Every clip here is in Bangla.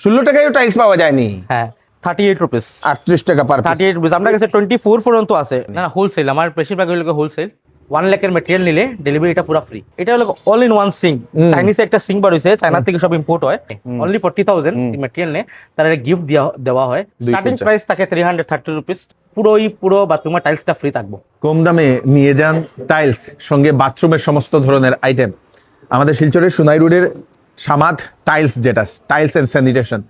16 টাকায়ও টাইলস পাওয়া যায়নি। হ্যাঁ 38 রুপিস, 38 টাকা পার পিস। 38 রুপিস। আপনার কাছে 24 পর্যন্ত আছে না? হোলসেল, আমার বেশিরভাগ হলো হোলসেল। 1 লাখের মেটেরিয়াল নিলে ডেলিভারিটা পুরো ফ্রি। এটা হলো অল ইন ওয়ান সিঙ্ক। চাইনিজে একটা সিঙ্ক বার হইছে, চায়না থেকে সব ইম্পোর্ট হয়। অনলি 40,000 মেটেরিয়াল নে তার গিফট দেওয়া হয়। স্টার্টিং প্রাইস থাকে 330 রুপিস। পুরো বাথরুমের টাইলসটা ফ্রি থাকবো। কম দামে নিয়ে যান টাইলস, সঙ্গে বাথরুমের সমস্ত ধরনের আইটেম। আমাদের শিলচরের সোনাই রোডের সামাদ টাইলস, যেটা টাইলস এন্ড স্যানিটেশন,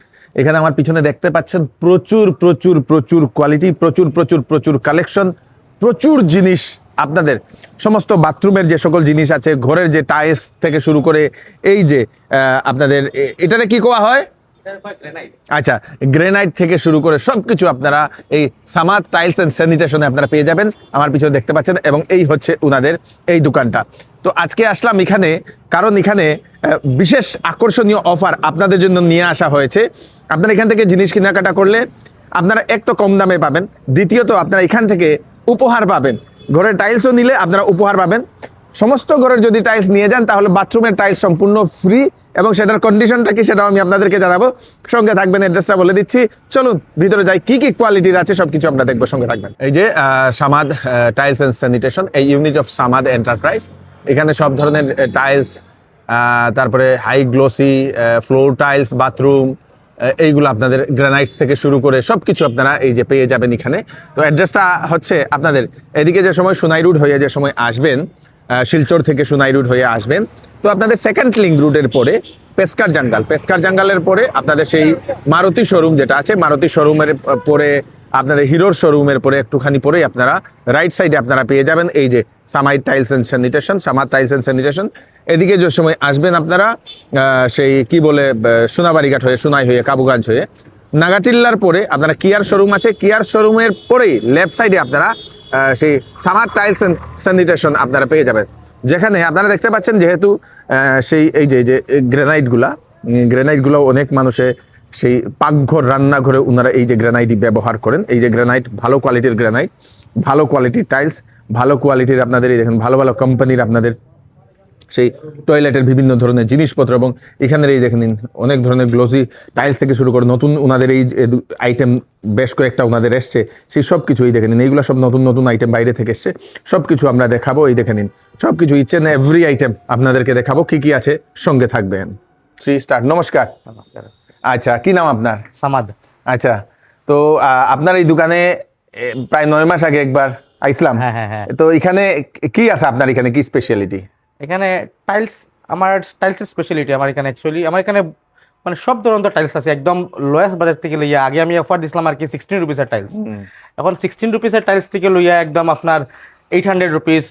এখানে আমার পিছনে দেখতে পাচ্ছেন প্রচুর প্রচুর প্রচুর কোয়ালিটি, প্রচুর প্রচুর প্রচুর কালেকশন, প্রচুর জিনিস। আপনাদের সমস্ত বাথরুমের যে সকল জিনিস আছে, ঘরের যে টাইলস থেকে শুরু করে এই যে আপনাদের এটারে কি কোয়া হয়, আচ্ছা গ্রেনাইট থেকে শুরু করে সবকিছু আপনারা এই সামাদ টাইলস এন্ড স্যানিটেশনে আপনারা পেয়ে যাবেন। আমার পিছনে দেখতে পাচ্ছেন, এবং এই হচ্ছে উনাদের এই দোকানটা। তো আজকে আসলাম এখানে কারণ এখানে বিশেষ আকর্ষণীয় অফার আপনাদের জন্য নিয়ে আসা হয়েছে। আপনারা এখান থেকে জিনিস কেনাকাটা করলে আপনারা এক তো কম দামে পাবেন, দ্বিতীয়ত আপনারা এখান থেকে উপহার পাবেন। ঘরের টাইলসও নিলে আপনারা উপহার পাবেন। সমস্ত ঘরের যদি টাইলস নিয়ে যান তাহলে বাথরুমের টাইলস সম্পূর্ণ ফ্রি, এবং সেটার কন্ডিশনটা কি সেটাও আমি আপনাদেরকে জানাবো। সঙ্গে থাকবেন, অ্যাড্রেসটা বলে দিচ্ছি। চলুন ভিতরে যাই, কি কি কোয়ালিটির আছে সবকিছু আমরা দেখবো, সঙ্গে থাকবেন। এই যে সামাদ টাইলস এন্ড স্যানিটেশন, এই ইউনিট অফ সামাদ এন্টারপ্রাইজ, এখানে সব ধরনের টাইলস, তারপরে high glossy floor tiles, bathroom, এইগুলো আপনাদের গ্রানাইটস থেকে শুরু করে সবকিছু আপনারা এই যে পেয়ে যাবেন এখানে। তো অ্যাড্রেসটা হচ্ছে আপনাদের এদিকে যে সময় সোনাই রোড হয়ে যে সময় আসবেন, শিলচর থেকে সোনাই রোড হয়ে আসবেন, তো আপনাদের সেকেন্ড লিঙ্ক রুটের পরে পেস্কার জাঙ্গালের পরে আপনাদের সেই মারুতি শোরুম যেটা আছে, মারুতি শোরুমের পরে আপনাদের হিরোর শোরুমের পরে একটুখানি পরেই আপনারা রাইট সাইডে আপনারা পেয়ে যাবেন এই যে সামাদ টাইলস এন্ড স্যানিটেশন। এদিকে যে সময় আসবেন আপনারা সেই কি বলে সোনাবাড়িঘাট হয়ে, সোনাই হয়ে, কাবুগঞ্জ হয়ে নাগাটিল্লার পরে আপনারা কিয়ার শোরুম আছে, কিয়ার শোরুমের পরেই লেফট সাইডে আপনারা সেই সামাদ টাইলস এন্ড স্যানিটেশন আপনারা পেয়ে যাবেন। যেখানে আপনারা দেখতে পাচ্ছেন যেহেতু সেই এই যে গ্রেনাইটগুলো অনেক মানুষে সেই পাকঘর রান্নাঘরে ওনারা এই যে গ্রেনাইটই ব্যবহার করেন। এই যে গ্রেনাইট, ভালো কোয়ালিটির গ্রেনাইট, ভালো কোয়ালিটির টাইলস, ভালো কোয়ালিটির আপনাদের এই দেখেন ভালো ভালো কোম্পানির আপনাদের সেই টয়লেটের বিভিন্ন ধরনের জিনিসপত্র, এবং এখানের এই দেখেন অনেক ধরনের গ্লোসি টাইলস থেকে শুরু করে নতুন ওনাদের এই আইটেম বেশ কয়েকটা ওনাদের এসছে, সেই সব কিছু এই দেখে নিন। এইগুলো সব নতুন নতুন আইটেম বাইরে থেকে এসছে, সব কিছু আমরা দেখাবো। এই দেখে নিন সব কিছু, ইচ এন্ড এভরি আইটেম আপনাদেরকে দেখাবো কি কি আছে, সঙ্গে থাকবেন। 3 স্টার। নমস্কার। আচ্ছা, কি নাম আপনার? সামাদ। আচ্ছা, তো আপনার এই দোকানে প্রায় 9 মাস আগে একবার আইসলাম। হ্যাঁ। তো এখানে কি আছে আপনার, এখানে কি স্পেশালিটি? এখানে টাইলস, আমার টাইলসের স্পেশালিটি আমার এখানে অ্যাকচুয়ালি আমার এখানে মানে সব ধরনের টাইলস আছে, একদম লোয়েস্ট বাজার থেকে লইয়া, আগে আমি অফার দিছিলাম আর কি 16 রুপিসের টাইলস। এখন 16 রুপিসের টাইলস থেকে লইয়া একদম আপনার 800 রুপিস,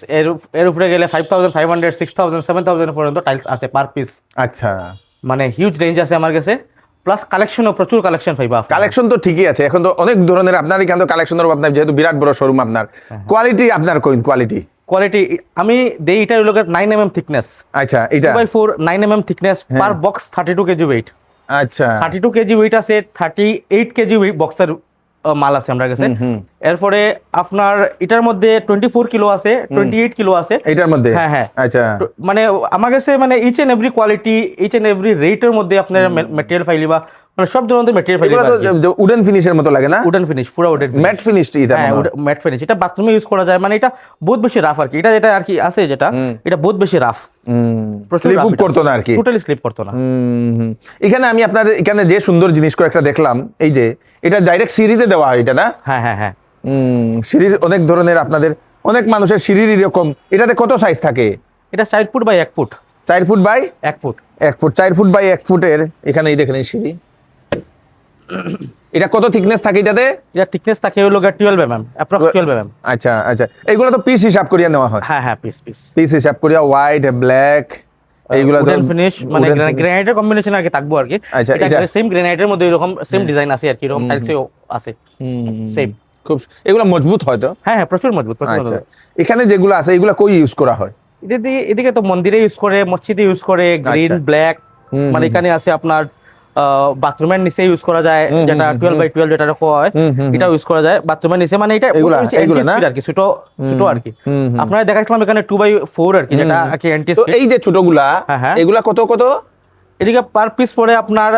এর উপরে গেলে 5500, 6000, 7000 পর্যন্ত টাইলস আছে পার পিস। আচ্ছা, মানে হিউজ রেঞ্জ আছে আমার কাছে, প্লাস কালেকশনও প্রচুর কালেকশন পাইবা। কালেকশন তো ঠিকই আছে, এখন তো অনেক ধরনের আপনার এখানে তো কালেকশনের আপনার যেহেতু বিরাট বড় শোরুম, আপনার কোয়ালিটি আপনার কোয়ালিটি আমি দেই, এটা হলো 9mm থিকনেস। আচ্ছা, এটা 2x4 9mm thickness, per box 32 KG weight. আচ্ছা, 32 কেজি ওয়েট আছে, 38 কেজি বক্সের মাল আছে আমার কাছে। এরপরে আপনার এটার মধ্যে 24 কিলো আছে, 28 কিলো আছে এটার মধ্যে। হ্যাঁ। আচ্ছা, মানে আমার কাছে মানে each and every quality, each and every রেটের মধ্যে আপনার মেটেরিয়াল ফাইলিবা, মানে সব ধরনের মেটেরিয়াল ফাইলিবা। উডেন ফিনিশের মতো লাগে না? উডেন ফিনিশ, পুরো উডেন ম্যাট ফিনিশ। এটা হ্যাঁ, ম্যাট ফিনিশ। এটা বাথরুমে ইউজ করা যায়, মানে এটা বহুত বেশি রাফ আর কি। এটা আর কি আছে যেটা, এটা বহুত বেশি রাফ, স্লিপ করতো না আর কি, টোটালি স্লিপ করতো না। এখানে আমি আপনাদের এখানে যে সুন্দর জিনিস কয়েকটা দেখলাম, এই যে এটা ডাইরেক্ট সিঁড়িতে দেওয়া হয় এটা না? হ্যাঁ। সিঁড়ির অনেক ধরনের আপনাদের, অনেক মানুষের সিঁড়ির এরকম। এটাতে কত সাইজ থাকে? এটা 4 foot by 1 foot. 4 foot by 1 foot. 4 foot by 1 ফুটের এখানে এই দেখেন এই সিঁড়ি। এটা কত থিকনেস থাকে এটাতে? এটা থিকনেস থাকে হলো 12 mm, অ্যাপ্রক্স 12 mm। আচ্ছা, এইগুলো তো পিস হিসাব করিয়া নেওয়া হয়? হ্যাঁ, পিস হিসাব করিয়া, হোয়াইট, ব্ল্যাক, এইগুলো উডেন ফিনিশ, মানে গ্রানাইটের কম্বিনেশন আর কি থাকবো আর কি। আচ্ছা, এটা সেম গ্রানাইটের মধ্যে এরকম সেম ডিজাইন আছে আর কি, এরকম টাইলসও আছে সেম। খুব এগুলো মজবুত হয় তো? হ্যাঁ, প্রচুর মজবুত। আচ্ছা, এখানে যেগুলো আছে এগুলো কই ইউজ করা হয়? এদিকে তো মন্দিরে ইউজ করে, মসজিদে ইউজ করে, গ্রিন ব্ল্যাক, মানে এখানে আছে আপনার বাথরুমের নিচে ইউজ করা যায়, যেটা 12x12 যেটা রাখা হয়, এটা ইউজ করা যায় বাথরুমের নিচে। মানে এটা আর কি ছোট আর কি। আপনারা দেখাইছিলাম এখানে 2x4 আর কি, যেটা আর কি অ্যান্টি স্কিড। এই যে ছোটগুলা, এগুলা কত? এদিকে পার পিস পড়ে আপনার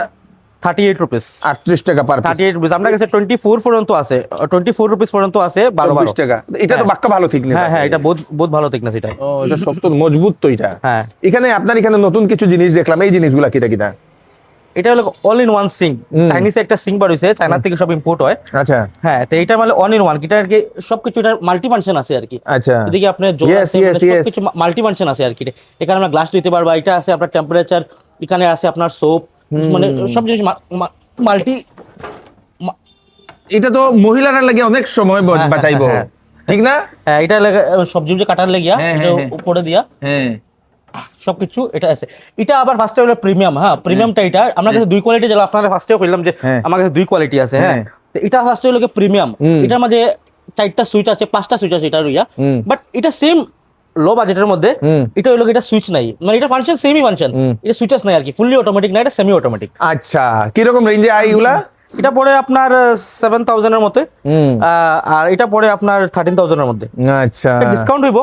38 রুপিস 38 টাকা পার পিস, 38 রুপিস। আপনার কাছে 24 পর্যন্ত আছে, 24 রুপিস পর্যন্ত আছে 12 20 টাকা। এটা তো বাক্কা ভালো থিকনেস। হ্যাঁ হ্যাঁ, এটা বহুত বহুত ভালো থিকনেস এটা। ও, এটা শক্ত মজবুত তো এটা। হ্যাঁ, এখানে আপনার এখানে নতুন কিছু জিনিস দেখলাম, এই জিনিসগুলা কিটা কিটা? এটা হলো অল ইন ওয়ান সিঙ্ক। চাইনিজে একটা সিঙ্ক বার হইছে, চায়না থেকে সব ইম্পোর্ট হয়। আচ্ছা হ্যাঁ, তো এটা মানে অল ইন ওয়ান, এটা আর কি সবকিছু, এটা মাল্টি ফাংশন আছে আর কি। আচ্ছা, এদিকে আপনার জোর Yes, আছে, yes, মানে yes. সবকিছু মাল্টি ফাংশন আছে আর কি। এখানে আমরা গ্লাস দিতে পারবা, এটা আছে আপনার টেম্পারেচার, এখানে আছে আপনার সোপ, মানে সব জিনিস মাল্টি। এটা তো মহিলারা লাগে অনেক সময় বাঁচাইবো, হ্যাঁ। ঠিক না? হ্যাঁ, এটা লাগে সবজি কাটার লাগিয়া, হ্যাঁ, এটা হ্যাঁ, উপরে দিয়া হ্যাঁ, সবকিছু এটা আছে। এটা আবার ফার্স্টে হলো প্রিমিয়াম। হ্যাঁ, প্রিমিয়ামটা এটা আমার কাছে দুই কোয়ালিটি, যেটা আপনারা ফার্স্টেও কইলাম যে হ্যাঁ। আমার কাছে দুই কোয়ালিটি আছে। হ্যাঁ, তো এটা ফার্স্টে হলো প্রিমিয়াম। এটার মাঝে 4টা সুইচ আছে, 5টা সুইচ আছে এটা রইয়া, বাট এটা সেম লো বাজেটের মধ্যে। এটা হলো এটা সুইচ নাই, মানে এটা ফাংশন সেমই ফাংশন, এটা সুইচেস নাই আর কি, ফুললি অটোমেটিক না, এটা সেমি অটোমেটিক। আচ্ছা, কিরকম রেঞ্জে আই এগুলা? এটা পড়ে আপনার 7000 এর মধ্যে, আর এটা পড়ে আপনার 13000 এর মধ্যে। আচ্ছা, ডিসকাউন্ট হইব,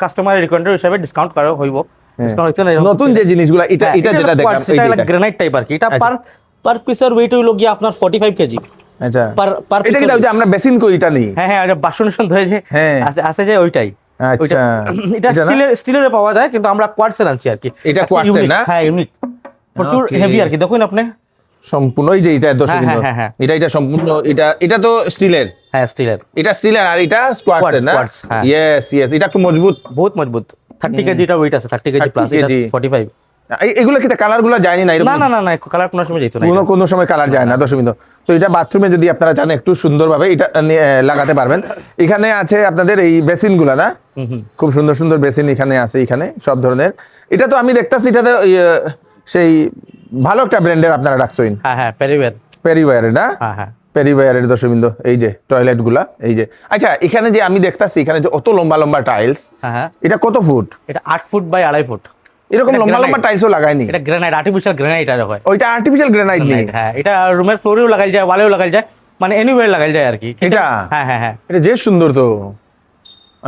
কাস্টমারের রিকমেন্ডের হিসাবে ডিসকাউন্ট করা হইব। ডিসকাউন্ট হইতে না, নতুন যে জিনিসগুলা এটা এটা যেটা দেখলাম, এই এটা যেটা, গ্রানাইট টাইপ আর কি। এটা পার পিসের ওয়েট হইলো গিয়া আপনার 45 কেজি। আচ্ছা, পার এটা কি দাও যে আমরা বেসিন কই এটা নেই? হ্যাঁ হ্যাঁ, বাসন ধরেছে, হ্যাঁ। আছে যে ওইটাই। আচ্ছা, এটা স্টিলের পাওয়া যায়, কিন্তু আমরা কোয়ার্টসের আনছি আর কি। এটা কোয়ার্টসের না? হ্যাঁ, ইউনিক, প্রচুর Okay. হেভি আর কি। দেখুন আপনি, সম্পূর্ণ এই যে এটা দর্শকবৃন্দ, হ্যাঁ, হ্যাঁ। এটা সম্পূর্ণ, এটা তো স্টিলের, হ্যাঁ স্টিলের, এটা স্টিলের, আর এটা স্কোয়ার্টসের না? Quartz, হ্যাঁ। ইয়েস, এটা একটু মজবুত। বহুত মজবুত। 30 কেজি এটা ওয়েট আছে, 30 কেজি 30 প্লাস, এটা কেজি। 45। এগুলো কি কালার গুলো যায়নি না? এরকম না, কালার কোনো সময় যেত না। কোনো সময় কালার যায় না দর্শকবৃন্দ। তো এটা বাথরুমে যদি আপনারা চান একটু সুন্দরভাবে এটা লাগাতে পারবেন। এখানে আছে আপনাদের এই বেসিন গুলা না, খুব সুন্দর সুন্দর বেসিন এখানে আছে, এখানে সব ধরনের। এটা তো আমি দেখতাছি এটা সেই ভালো একটা ব্র্যান্ডের আপনারা রাখছেন। হ্যাঁ, পেরিওয়ারের না? হ্যাঁ। পেরিওয়ারের দর্শকবৃন্দ, এই যে টয়লেট গুলা, এই যে। আচ্ছা, এখানে যে আমি দেখতাছি এখানে যে অত লম্বা লম্বা টাইলস, হ্যাঁ, এটা কত ফুট? এটা 8 ফুট বাই 2.5 ফুট। এরকম এটা লম্বা granite। লম্বা টাইলসও লাগায়নি? এটা গ্রানাইট, আর্টিফিশিয়াল গ্রানাইট আর হয়। ওইটা আর্টিফিশিয়াল গ্রানাইট নেই? হ্যাঁ, এটা রুমের ফ্লোরেও লাগাই যায়, ওয়ালেও লাগাই যায়, মানে এনিওয়্যার লাগাই যায় আর কি। এটা? হ্যাঁ। এটা যে সুন্দর তো।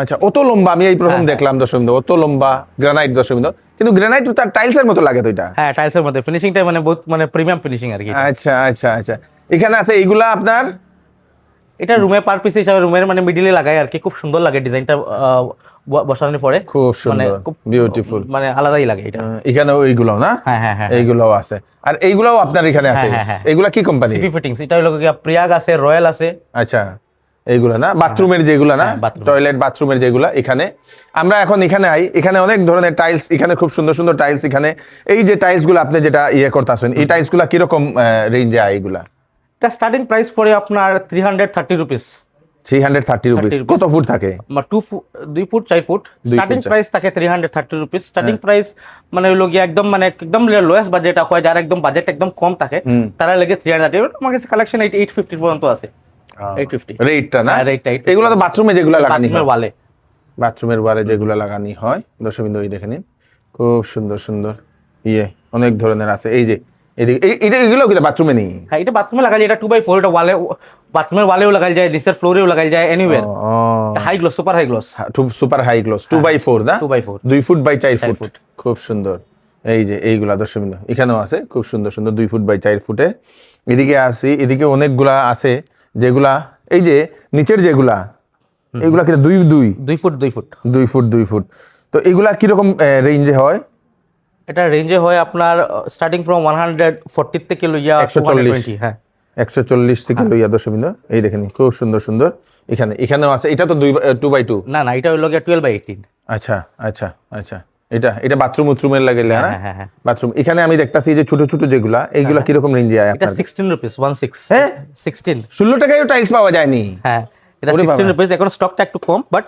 আচ্ছা, অত লম্বা আমি এই প্রথম দেখলাম দর্শকবৃন্দ, অত লম্বা গ্রানাইট দর্শকবৃন্দ, কিন্তু গ্রানাইট তো তার টাইলসের মতো লাগে তো এটা। হ্যাঁ, টাইলসের মধ্যে ফিনিশিংটা মানে বহুত মানে প্রিমিয়াম ফিনিশিং আর কি। আচ্ছা, এখানে আছে এইগুলা আপনার, এটা রুমে পার পিস হিসাবে রুমের মানে মিডিলে লাগাই আর কি, খুব সুন্দর লাগে ডিজাইনটা বসানোর পরে, খুব মানে সুন্দর, খুব বিউটিফুল। মানে আলাদাই লাগে এটা। এখানেও এইগুলো না? হ্যাঁ। এইগুলাও আছে, আর এইগুলাও আপনার এখানে আছে? হ্যাঁ। এইগুলা কি কোম্পানি? CP fittings. এটা হলো গিয়া প্রিয়াগ আছে, রয়্যাল আছে। আচ্ছা, এইগুলা না বাথরুমের যেগুলা না, bathroom। টয়লেট বাথরুমের যেগুলা। এখানে আমরা এখন এখানে এখানে অনেক ধরনের টাইলস, এখানে খুব সুন্দর সুন্দর টাইলস। এখানে এই যে টাইলস গুলো আপনি যেটা করতেছেন, এই টাইলস গুলা কিরকম রেঞ্জে এইগুলা? এটা স্টার্টিং প্রাইস পড়ে আপনার 330 রুপিস। 330 রুপিস। 30 কত ফুট থাকে? 2 ফুট 4 ফুট। স্টার্টিং প্রাইস থাকে 330 রুপিস। স্টার্টিং প্রাইস মানে হলো গিয়া একদম লোয়েস্ট বাজেট হয়, যারা একদম বাজেট একদম কম থাকে তারা লাগে 330। আমার কাছে কালেকশন 850 পর্যন্ত আছে। 850 রেটটা না? হ্যাঁ, রেটটা। এগুলো তো বাথরুমে যেগুলো লাগানি হয়, ওয়ালে, বাথরুমের ওয়ালে যেগুলো লাগানি হয় দর্শকবৃন্দ, এই দেখে নিন, খুব সুন্দর সুন্দর অনেক ধরনের আছে। এই যে এদিকে এগুলো কি বাথরুমে নেই? হ্যাঁ, এটা বাথরুমে লাগাই যায়, এটা 2x4, এটা ওয়ালে, বাথরুমের ওয়ালেও লাগাই যায়, নিচের ফ্লোরেও লাগাই যায়, anyway. High gloss, super high gloss. Super high gloss 2x4 না? 2x4, 2 foot by 4 4 foot. খুব সুন্দর। এই যে এইগুলা দর্শকবৃন্দ এখানেও আছে, খুব সুন্দর সুন্দর 2 ফুট বাই 4 ফুটে। এদিকে আসি, এদিকে অনেকগুলা আছে যেগুলা, এই যে নিচের যেগুলা, এগুলা কিন্তু 2 ফুট 2 ফুট। তো এগুলা কিরকম রেঞ্জে হয়? এটা রেঞ্জে হয় আপনার স্টার্টিং ফ্রম 140 থেকে লইয়া 120। হ্যাঁ, 140 থেকে লইয়া দর্শকবৃন্দ, এই দেখেন খুব সুন্দর সুন্দর। এখানেও আছে। এটা তো 2x2। না, এটা হলো গিয়া 12/18। আচ্ছা, এটা বাথরুম উথরুমের লাগে না? হ্যাঁ। বাথরুম। এখানে আমি দেখতাছি যে ছোট ছোট যেগুলা, এইগুলা কিরকম রেঞ্জে আয় এটা আপনার? 16 রুপিস, 16। হ্যাঁ, 16। 16 টাকায়ও টাইলস পাওয়া যায়নি? হ্যাঁ, এটা ওরে 16 বাবা। রুপিস। এখন স্টকটা একটু কম, বাট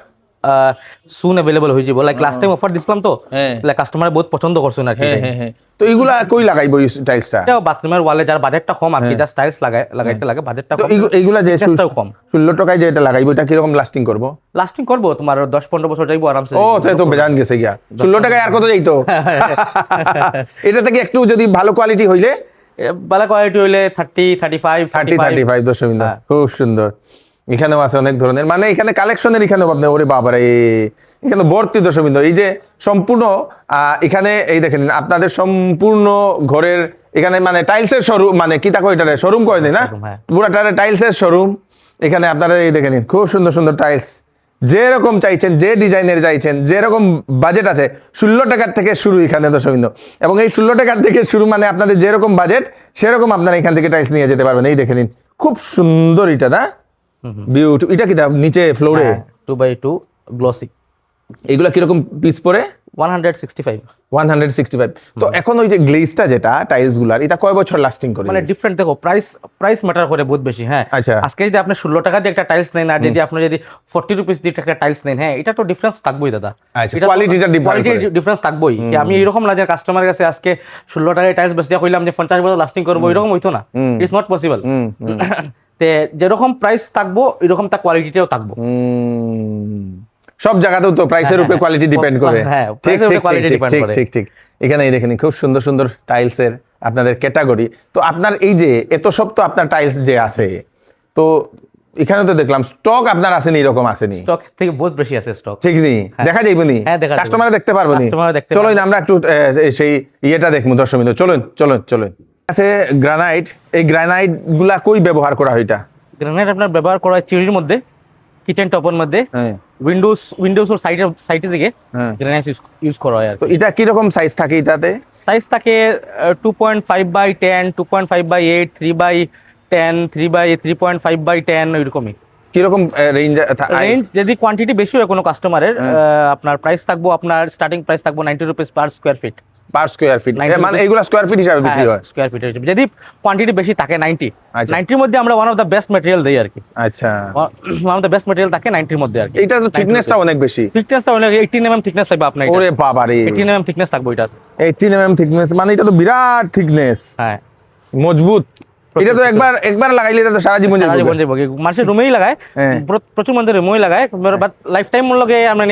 সুন अवेलेबल হয়ে যাব। লাইক লাস্ট টাইম অফার দিছিলাম তো, হ্যাঁ। লাইক কাস্টমার বহুত পছন্দ করছেন আর কি। হ্যাঁ। তো এইগুলা কই লাগাইবো এই টাইলসটা? এটা বাথরুমের ওয়ালে যার বাজেটটা কম আর কি, জাস্ট টাইলস লাগাইতে লাগে, বাজেটটা তো কম, এইগুলা যে টাও কম। 16 টাকায় যে এটা লাগাইবো, এটা কিরকম লাস্টিং করবো? লাস্টিং করবো তোমার 10-15 বছর যাইবো আরামসে। ও, তাই তো বেজান গেছে গিয়া। 16 টাকায় আর কত যাইতো? এটা থেকে একটু যদি ভালো কোয়ালিটি হইলে, ভালো কোয়ালিটি হইলে 30-35 দর্শকবৃন্দ, খুব সুন্দর। এখানেও আছে অনেক ধরনের, মানে এখানে কালেকশনের, এখানেও আপনি ওরে বাবারে, এখানে ভর্তি দর্শকবৃন্দ। এই যে সম্পূর্ণ এখানে এই দেখেন আপনাদের সম্পূর্ণ ঘরের এখানে মানে টাইলসের শোরুম, মানে কি তা কয়টারে শোরুম কয় না Showroom, হ্যাঁ। পুরাটারে টাইলসের শোরুম। এখানে আপনারা এই দেখে নিন, খুব সুন্দর সুন্দর টাইলস, যেরকম চাইছেন, যে ডিজাইনের চাইছেন, যেরকম বাজেট আছে 16 টাকার থেকে শুরু এখানে দর্শকবৃন্দ। এবং এই 16 টাকার থেকে শুরু, মানে আপনাদের যেরকম বাজেট সেরকম আপনারা এখান থেকে টাইলস নিয়ে যেতে পারবেন। এই দেখে নিন, খুব সুন্দর এটা না, বিউটি। এটা কি নিচে ফ্লোরে 2x2 গ্লসি, এগুলা কিরকম পিস পরে? 165। 165। তো এখন ওই যে গ্লেজটা যেটা টাইলস গুলার, এটা কয় বছর লাস্টিং করে? মানে ডিফারেন্ট, দেখো প্রাইস ম্যাটার করে বহুত বেশি। হ্যাঁ, আচ্ছা। আজকে যদি আপনি 16 টাকা দিয়ে একটা টাইলস নেন, আর যদি আপনি যদি 40 রুপিস দিয়ে একটা টাইলস নেন, হ্যাঁ, এটা তো ডিফারেন্স থাকবোই দাদা। আচ্ছা, কোয়ালিটিটা ডিফারেন্ট করে। ডিফারেন্স থাকবোই। কি আমি এরকম না যে কাস্টমারের কাছে আজকে 16 টাকায় টাইলস বেচতে কইলাম যে 50 বছর লাস্টিং করবো, এরকম হইতো না। It's not possible. তে যেরকম প্রাইস থাকবো এরকম তার কোয়ালিটিটাও থাকবো। সব জায়গাতেও তো প্রাইসের উপরে কোয়ালিটি ডিপেন্ড করে। হ্যাঁ, ঠিক price এর উপরে ঠিক quality ঠিক depend ঠিক করে। ঠিক ঠিক। এখানে এই দেখেন খুব সুন্দর সুন্দর টাইলসের আপনাদের ক্যাটাগরি। তো আপনার এই যে এত সব তো আপনার টাইলস যে আছে, তো এখানে তো দেখলাম স্টক আপনার আসেনি, এরকম আসেনি? স্টক থেকে বহুত বেশি আছে স্টক। ঠিক নি, দেখা যাইব নি? হ্যাঁ, দেখা যাবে। কাস্টমার দেখতে পারবো নি? Customer দেখতে চলুন আমরা একটু সেই ইয়েটা দেখবো দর্শকবৃন্দ। চলুন চলুন চলুন। আছে গ্রানাইট, এই গ্রানাইট গুলা কই ব্যবহার করা হয়? এটা গ্রানাইট আপনার ব্যবহার করা হয় চিড়ির মধ্যে, কিচেন টপের মধ্যে, হ্যাঁ উইন্ডোজ ওর সাইডে থেকে হ্যাঁ। গ্রানাইট ইউজ করা হয়। আর তো এটা কি রকম সাইজ থাকে এটাতে? সাইজ থাকে 2.5/10, 2.5/8, 3/10, 3.5/10, ওইরকমই। কিরকম রেঞ্জ? রেঞ্জ যদি কোয়ান্টিটি বেশি হয় কোনো কাস্টমারের, আপনার প্রাইস থাকবো, আপনার স্টার্টিং প্রাইস থাকবো 90 rupees per square feet. Per square feet? 90 মানে এইগুলা স্কোয়ার ফিট হিসাবে বিক্রি হয়? স্কোয়ার ফিট যদি কোয়ান্টিটি বেশি থাকে 90, আচ্ছা। 90-র মধ্যে আমরা one of the best material দেই আর কি। আচ্ছা, one of the best material থাকে 90-র মধ্যে আর কি। এটা তো থিকনেসটা অনেক বেশি। থিকনেসটা অনেক 18 mm থিকনেস পাইবা আপনি। ওরে বাবা রে, 18 mm থিকনেস থাকবে এটার। 18 mm থিকনেস, মানে এটা তো বিরাট থিকনেস, হ্যাঁ, মজবুত। এটা তো একবার লাগাইলে এটা তো সারা জীবন সারা জীবন যাবে। যাবে। মানুষের রুমেই লাগায়, হ্যাঁ। প্রচুর মানুষের রুমেই লাগায়, বাট লাইফ টাইম লগে আমরা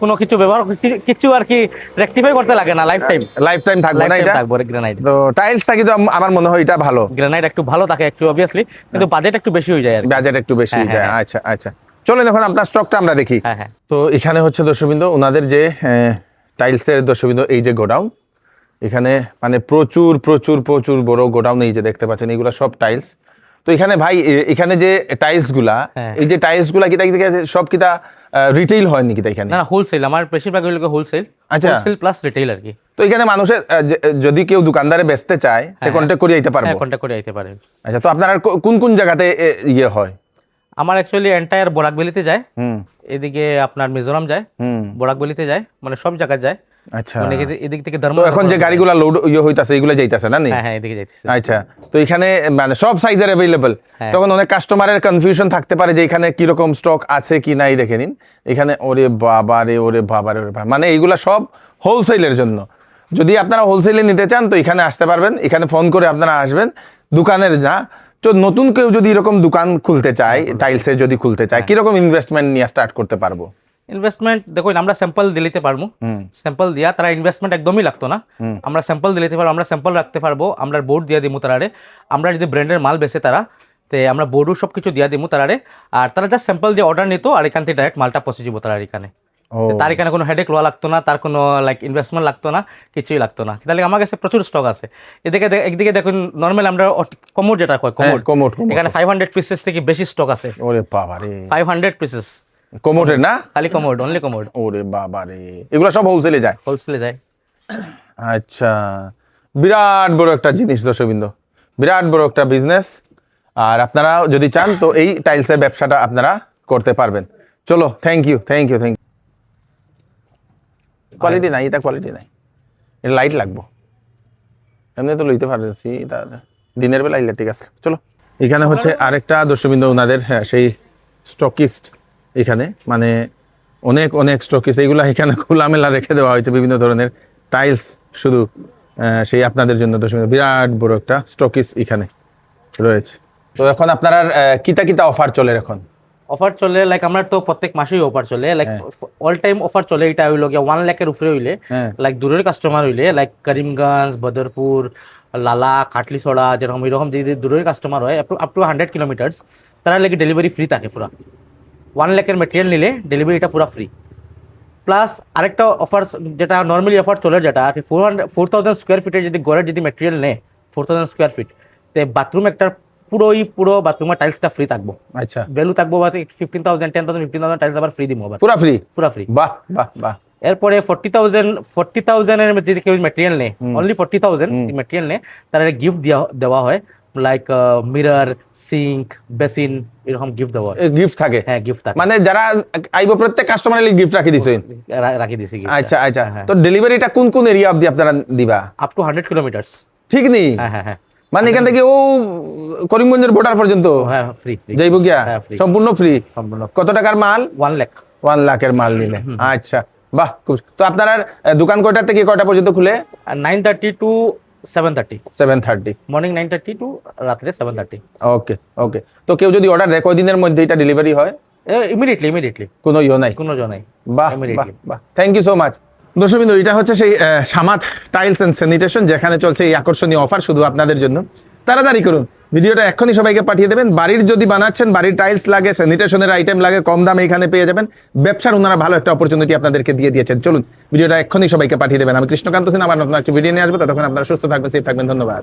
কোনো কিছু ব্যবহার কিছু আর কি রেকটিফাই করতে লাগে না, লাইফ টাইম থাকবে না এটা? থাকবে গ্রানাইট। তো টাইলস থাকি তো আমার মনে হয় এটা ভালো। গ্রানাইট একটু ভালো থাকে একটু অবভিয়াসলি, কিন্তু বাজেট একটু বেশি হয়ে যায় আর কি। বাজেট একটু বেশি হ্যাঁ, যায়। হ্যাঁ। আচ্ছা আচ্ছা, চলেন এখন আপনার স্টকটা আমরা দেখি। হ্যাঁ হ্যাঁ। তো এখানে হচ্ছে দর্শকবৃন্দ ওনাদের যে টাইলসের দর্শকবৃন্দ, এই যে গোডাউন, এখানে মানে প্রচুর প্রচুর প্রচুর বড় গোডাউন, এই যে দেখতে পাচ্ছেন এগুলা সব টাইলস। তো এখানে ভাই এখানে যে টাইলস গুলা, হ্যাঁ। এই যে টাইলস গুলা কিতা কিতা সব কিতা রিটেইল হয় নাকি এখানে? না, হোলসেল। আমার বেশিরভাগ হলো হোলসেল। আচ্ছা। হোলসেল প্লাস রিটেইল আর কি। তো এখানে মানুষের যদি কেউ দোকানদারে বেচতে চায় হ্যাঁ, কন্ট্যাক্ট করে দিতে পারবো? হ্যাঁ, কন্ট্যাক্ট করে আইতে পারেন। আচ্ছা, তো আপনারা কোন কোন জায়গাতে ইয়ে হয়? আমার অ্যাকচুয়ালি এন্টায়ার বরাকবেলিতে যায়, হুম এদিকে আপনার মিজোরাম যায়, হুম। বরাকবেলিতে যায়, মানে সব জায়গায় যায়। আচ্ছা, মানে এদিক থেকে তো এখন যে গাড়িগুলা লোড ইয়ে হইতাছে এগুলা যাইতাছে না নি? হ্যাঁ হ্যাঁ, এদিকে যাইতেছে। আচ্ছা, তো এখানে মানে সব সাইজের অ্যাভেলেবল। হ্যাঁ। তখন অনেক কাস্টমারের কনফিউশন থাকতে পারে যে এখানে কিরকম স্টক আছে কি নাই, দেখে নিন এখানে। ওরে বাবা রে, ওরে বাবা রে, ওরে বাবা। মানে এইগুলা সব হোলসেলের জন্য। যদি আপনারা হোলসেলে নিতে চান তো এখানে আসতে পারবেন, এখানে ফোন করে আপনারা আসবেন। দোকানের না, তো নতুন কেউ যদি এরকম দোকান খুলতে চায়, টাইলসের যদি খুলতে চায়, কিরকম ইনভেস্টমেন্ট নিয়ে স্টার্ট করতে পারবো? ইনভেস্টমেন্ট দেখুন, আমরা স্যাম্পল দিতে পারবো। স্যাম্পল দিয়া তারা ইনভেস্টমেন্ট একদমই লাগতো না। আমরা স্যাম্পল দিতে পারবো, আমরা স্যাম্পল রাখতে পারবো, আমরা বোর্ড দিয়ে দিমু তারারে। আমরা যদি ব্র্যান্ডের মাল বেচে তারা, তে আমরা বোর্ডও সব কিছু দিয়ে দিমু তারারে। আর তারা জাস্ট স্যাম্পল দিয়ে অর্ডার নিত, আর এখান থেকে ডাইরেক্ট মালটা পৌঁছে যাবো তার এখানে। তার এখানে কোনো হেডেক লওয়া লাগতো না, তার কোনো লাইক ইনভেস্টমেন্ট লাগতো না, কিছুই লাগতো না। তাহলে আমার কাছে প্রচুর স্টক আছে। একদিকে দেখুন, নর্মাল আমরা কমোড যেটা কয়, কমোড, এখানে 500 পিসেস থেকে বেশি স্টক আছে। ওরে বাবা রে, 500 পিসেস কমোডের না? খালি কমোড, অনলি কমোড। ওরে বাবা রে, এগুলো সব হোলসেলে যায়? হোলসেলে যায়। আচ্ছা, বিরাট বড় একটা জিনিস দর্শকবৃন্দ, বিরাট বড় একটা বিজনেস। আর আপনারা যদি চান তো এই টাইলসের ব্যবসাটা আপনারা করতে পারবেন। চলো, thank you thank you thank you. Quality নাই, এটা কোয়ালিটি নাই, এটা লাইট লাগবো। এমনি তো লইতে পারছি, দিনের বেলা আইলে ঠিক আছে। চলো, এখানে হচ্ছে আরেকটা দর্শকবৃন্দ ওনাদের, হ্যাঁ, সেই স্টকিস্ট এখানে, মানে অনেক অনেক স্টকিস্ট, এইগুলা এখানে খোলামেলা রেখে দেওয়া হয়েছে বিভিন্ন ধরনের টাইলস শুধু সেই আপনাদের জন্য। দর্শকবৃন্দ বিরাট বড় একটা স্টকিস্ট এখানে রয়েছে। তো এখন আপনার কিতা কিতা অফার চলে এখন? অফার চলে লাইক আমরা তো প্রত্যেক মাসেই অফার চলে, লাইক অল টাইম অফার চলে। এটা হইলো গিয়া 1 লাখের উপরে হইলে, লাইক দূরের কাস্টমার হইলে, লাইক করিমগঞ্জ, বদরপুর, লালা, কাটলিছড়া, যেরকম এরকম যদি দূরের কাস্টমার হয় আপ টু 100 কিলোমিটার্স, তারা লাগে ডেলিভারি ফ্রি থাকে পুরা। 1 লাখের মেটেরিয়াল নিলে ডেলিভারিটা পুরা ফ্রি। প্লাস আরেকটা অফার যেটা নর্মালি অফার চলে, যেটা 4000 স্কোয়ার ফিটের যদি গড়ের যদি মেটেরিয়াল নেয় 4000 স্কোয়ার ফিট তে বাথরুম একটা পুরো বাথরুমের টাইলসটা ফ্রি থাকবো, আচ্ছা, ভ্যালু থাকবো 15,000 10,000 15,000 টাইলস আবার ফ্রি দিব আবার পুরা ফ্রি। পুরা ফ্রি। বাহ বাহ বাহ। এরপরে 40,000 এর মধ্যে যদি কেউ ম্যাটেরিয়াল নেই, অনলি 40,000 ম্যাটেরিয়াল নেই, তার গিফট দেওয়া হয় লাইক মিরর, সিঙ্ক, বেসিন, এরকম গিফট দেওয়া হয়। গিফট থাকে? হ্যাঁ গিফট থাকে, মানে যারা আইব প্রত্যেক কাস্টমারের গিফট রাখি দিছো? রাখি দিছি gift। আচ্ছা আচ্ছা। হ্যাঁ, তো ডেলিভারিটা কোন কোন এরিয়া অবধি আপনারা দিবা? Up to 100 kilometres. ঠিক নেই? হ্যাঁ হ্যাঁ হ্যাঁ মানে এখান থেকে ও করিমগঞ্জের বর্ডার পর্যন্ত হ্যাঁ ফ্রি ফ্রি যাইব গিয়া? হ্যাঁ, free। সম্পূর্ণ ফ্রি? সম্পূর্ণ কত টাকার মাল? 1 লাখ। 1 লাখের মাল নিলে? আচ্ছা বাহ। তো আপনার দোকান কয়টা থেকে কয়টা পর্যন্ত খুলে? 9:30 টু 7:30, 7:30। মর্নিং 9:30 টু রাত্রে 7:30। ওকে ওকে। তো কেউ যদি অর্ডার দেয় কয়দিনের মধ্যে এটা ডেলিভারি হয়? ইমিডিয়েটলি কোনো ইয়ে নাই? কোনো জনাই। বাহ বাহ Immediately। বাহ, থ্যাংক ইউ সো মাচ। দর্শকবৃন্দ, এটা হচ্ছে সেই সামাদ টাইলস এন্ড স্যানিটেশন, যেখানে চলছে এই আকর্ষণীয় অফার শুধু আপনাদের জন্য। তাড়াতাড়ি করুন, ভিডিওটা এক্ষুনি সবাইকে পাঠিয়ে দেবেন। বাড়ির যদি বানাচ্ছেন, বাড়ির টাইলস লাগে, স্যানিটেশনের আইটেম লাগে, কম দামে এখানে পেয়ে যাবেন। ব্যবসার ওনারা ভালো একটা অপরচুনিটি আপনাদেরকে দিয়ে দিয়েছেন। চলুন ভিডিওটা এক্ষুনি সবাইকে পাঠিয়ে দেবেন। আমি কৃষ্ণকান্ত সিনহা, আমার নতুন একটা ভিডিও নিয়ে আসবো। ততক্ষণ আপনারা সুস্থ থাকবেন, সেফ থাকবেন। ধন্যবাদ।